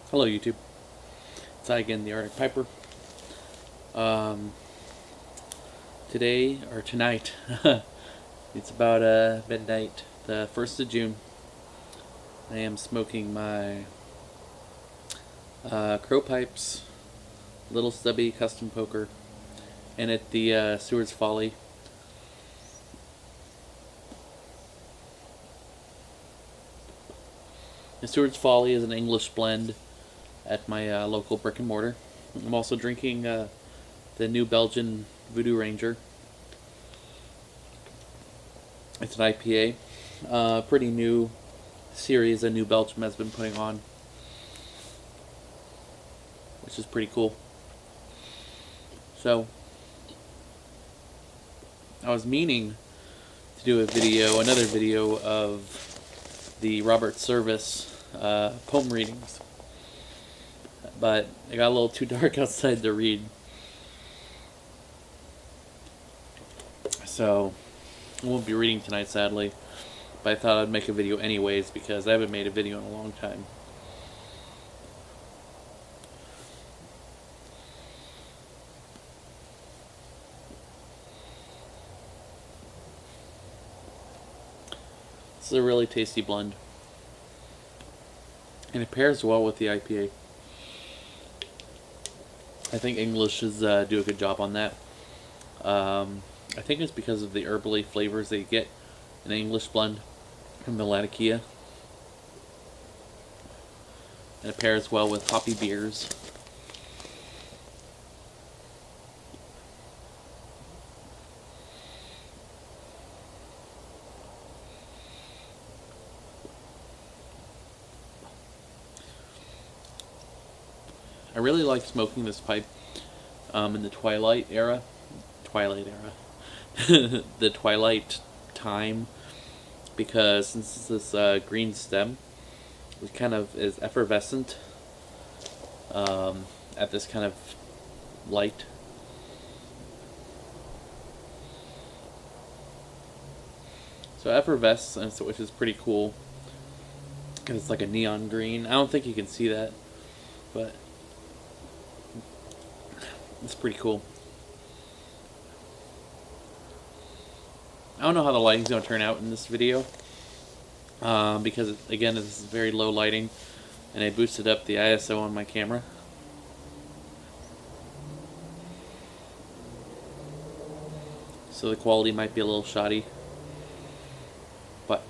Hello YouTube, it's I again, the Arctic Piper. Tonight, it's about midnight, the 1st of June. I am smoking my Crow Pipes Little Stubby Custom Poker, and at the Seward's Folly. The Seward's Folly is an English blend at my local brick and mortar. I'm also drinking the New Belgian Voodoo Ranger. It's an IPA. Pretty new series that New Belgium has been putting on, which is pretty cool. So, I was meaning to do another video of the Robert Service poem readings, but it got a little too dark outside to read. So, I won't be reading tonight, sadly, but I thought I'd make a video anyways because I haven't made a video in a long time. This is a really tasty blend, and it pairs well with the IPA. I think English do a good job on that. I think it's because of the herbally flavors that you get in the English blend from the Latakia, and it pairs well with hoppy beers. I really like smoking this pipe in the Twilight era. The Twilight time, because since this green stem, it kind of is effervescent at this kind of light. So effervescence, which is pretty cool, because it's like a neon green. I don't think you can see that, but it's pretty cool. I don't know how the lighting's going to turn out in this video, because again, this is very low lighting, and I boosted up the ISO on my camera. So the quality might be a little shoddy, but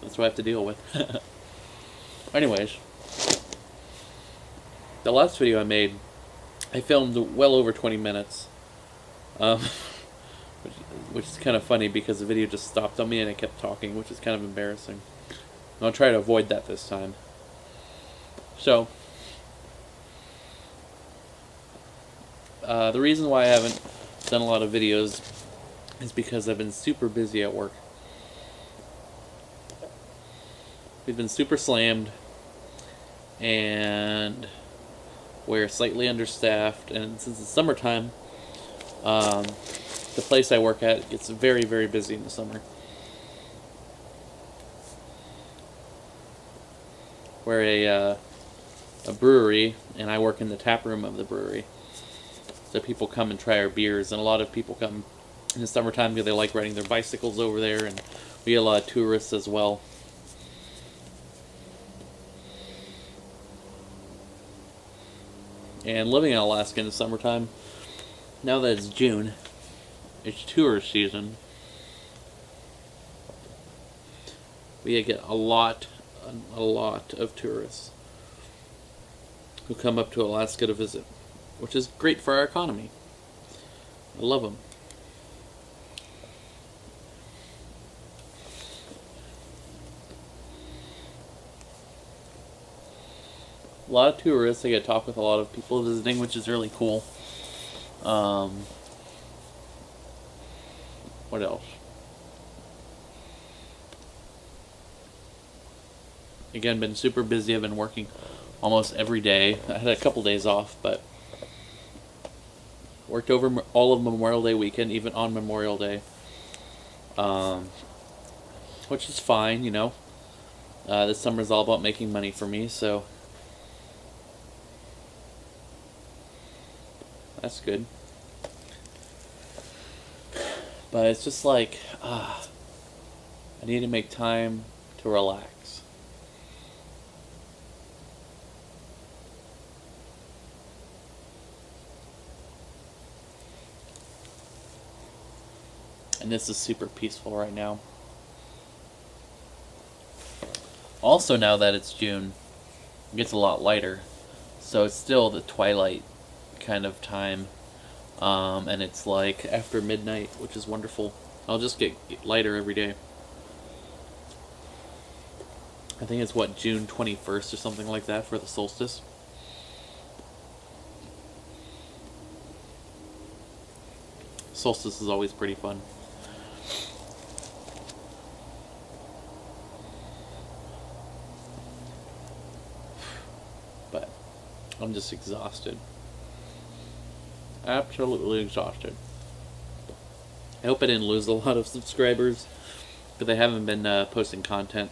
that's what I have to deal with. Anyways, the last video I made, I filmed well over 20 minutes. Which is kind of funny because the video just stopped on me and I kept talking, which is kind of embarrassing. I'll try to avoid that this time. So, the reason why I haven't done a lot of videos is because I've been super busy at work. We've been super slammed, and we're slightly understaffed, and since it's summertime, the place I work at gets very, very busy in the summer. We're a brewery, and I work in the tap room of the brewery. So people come and try our beers, and a lot of people come in the summertime because they like riding their bicycles over there, and we get a lot of tourists as well. And living in Alaska in the summertime, now that it's June, it's tourist season, we get a lot of tourists who come up to Alaska to visit, which is great for our economy. I love them. A lot of tourists. I get to talk with a lot of people visiting, which is really cool. What else? Again, been super busy. I've been working almost every day. I had a couple days off, but Worked over all of Memorial Day weekend, even on Memorial Day. Which is fine, you know. This summer's all about making money for me, so that's good. But it's just like, I need to make time to relax. And this is super peaceful right now. Also, now that it's June, it gets a lot lighter. So it's still the twilight kind of time. And it's like after midnight, which is wonderful. I'll just get lighter every day. I think it's June 21st or something like that for the solstice. Solstice is always pretty fun. But I'm just exhausted. Absolutely exhausted. I hope I didn't lose a lot of subscribers, but they haven't been posting content.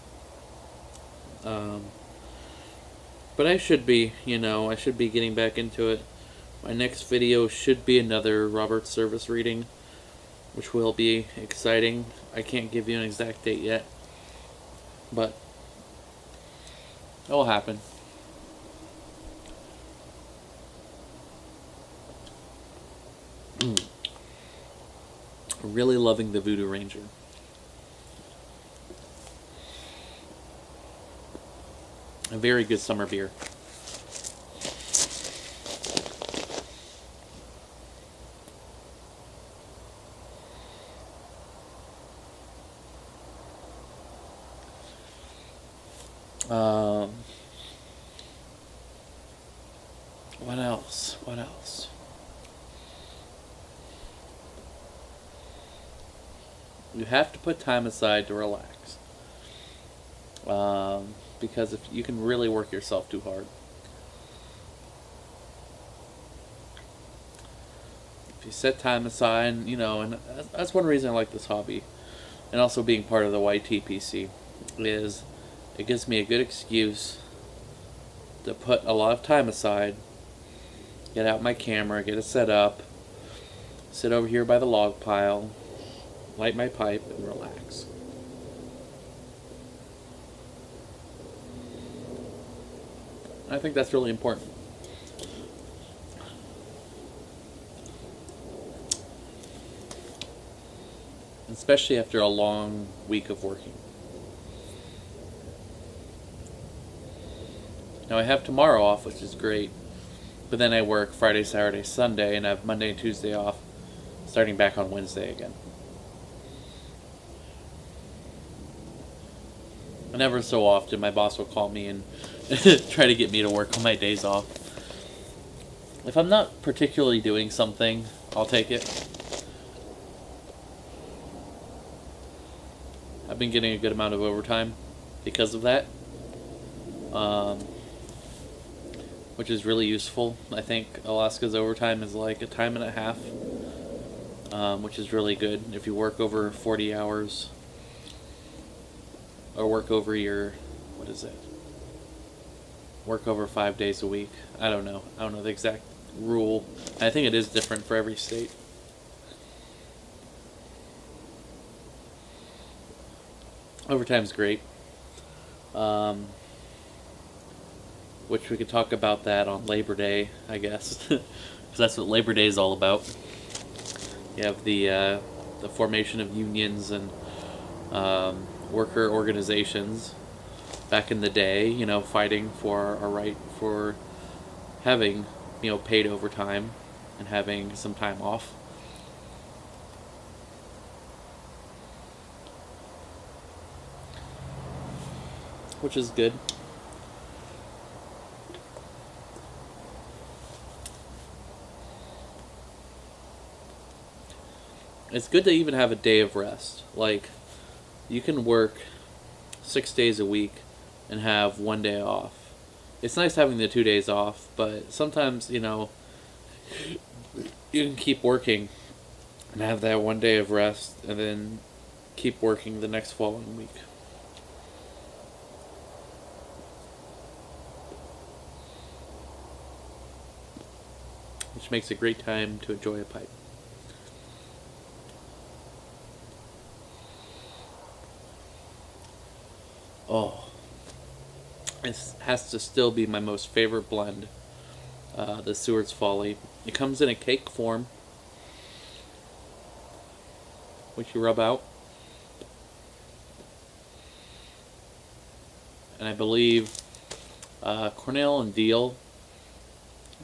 But I should be, I should be getting back into it. My next video should be another Robert Service reading, which will be exciting. I can't give you an exact date yet, but it will happen. Really loving the Voodoo Ranger. A very good summer beer. What else? What else? You have to put time aside to relax. Because if you can really work yourself too hard. If you set time aside, and that's one reason I like this hobby. And also being part of the YTPC is it gives me a good excuse to put a lot of time aside, get out my camera, get it set up, sit over here by the log pile, light my pipe, and relax. I think that's really important. Especially after a long week of working. Now I have tomorrow off, which is great, but then I work Friday, Saturday, Sunday, and I have Monday and Tuesday off, starting back on Wednesday again. And ever so often, my boss will call me and try to get me to work on my days off. If I'm not particularly doing something, I'll take it. I've been getting a good amount of overtime because of that, which is really useful. I think Alaska's overtime is like a time and a half, which is really good if you work over 40 hours. Or work over work over 5 days a week. I don't know the exact rule. I think it is different for every state. Overtime's great. Which we could talk about that on Labor Day, I guess. Because that's what Labor Day is all about. You have the formation of unions and worker organizations back in the day, fighting for our right for having, paid overtime and having some time off. Which is good. It's good to even have a day of rest. Like, you can work 6 days a week and have 1 day off. It's nice having the 2 days off, but sometimes, you can keep working and have that one day of rest, and then keep working the next following week. Which makes a great time to enjoy a pipe. Oh, this has to still be my most favorite blend, the Seward's Folly. It comes in a cake form, which you rub out. And I believe Cornell and Deal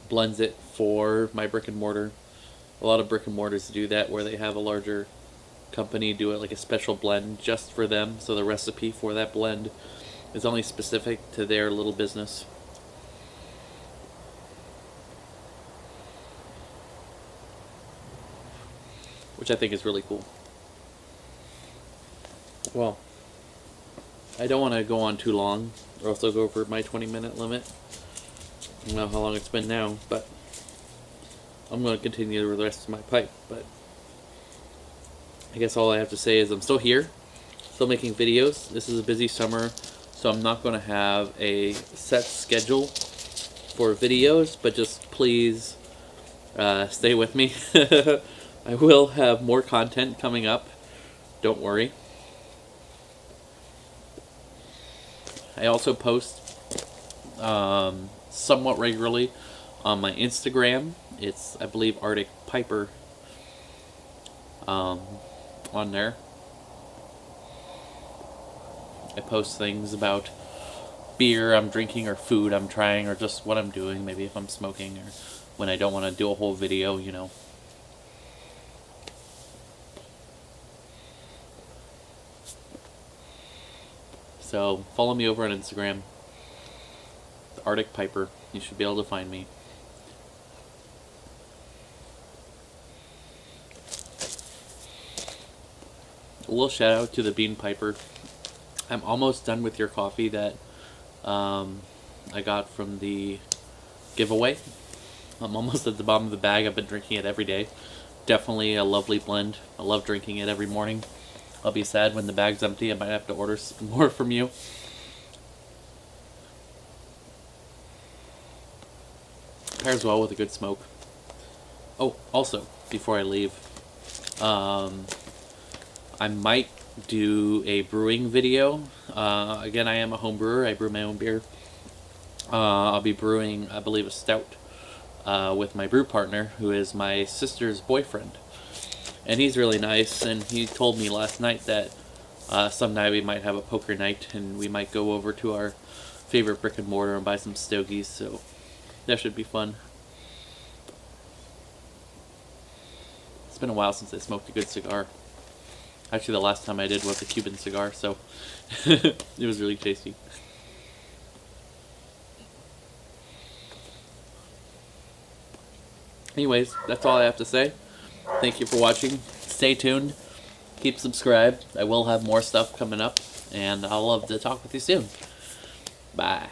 blends it for my brick and mortar. A lot of brick and mortars do that, where they have a larger company do it like a special blend just for them, so the recipe for that blend is only specific to their little business. Which I think is really cool. Well, I don't want to go on too long, or else I'll go over my 20-minute limit. I don't know how long it's been now, but I'm going to continue with the rest of my pipe. But I guess all I have to say is I'm still here, still making videos. This is a busy summer, so I'm not going to have a set schedule for videos, but just please stay with me. I will have more content coming up, don't worry. I also post somewhat regularly on my Instagram. It's, I believe, Arctic Piper on there. I post things about beer I'm drinking, or food I'm trying, or just what I'm doing, maybe if I'm smoking, or when I don't want to do a whole video, you know. So follow me over on Instagram, the Arctic Piper. You should be able to find me. A little shout out to the Bean Piper. I'm almost done with your coffee that I got from the giveaway. I'm almost at the bottom of the bag. I've been drinking it every day. Definitely a lovely blend. I love drinking it every morning. I'll be sad when the bag's empty. I might have to order some more from you. Pairs well with a good smoke. Oh, also, before I leave, I might do a brewing video. Again, I am a home brewer. I brew my own beer. I'll be brewing, I believe, a stout with my brew partner, who is my sister's boyfriend. And he's really nice, and he told me last night that someday we might have a poker night, and we might go over to our favorite brick and mortar and buy some stogies, so that should be fun. It's been a while since I smoked a good cigar. Actually, the last time I did was a Cuban cigar, so it was really tasty. Anyways, that's all I have to say. Thank you for watching. Stay tuned. Keep subscribed. I will have more stuff coming up, and I'll love to talk with you soon. Bye.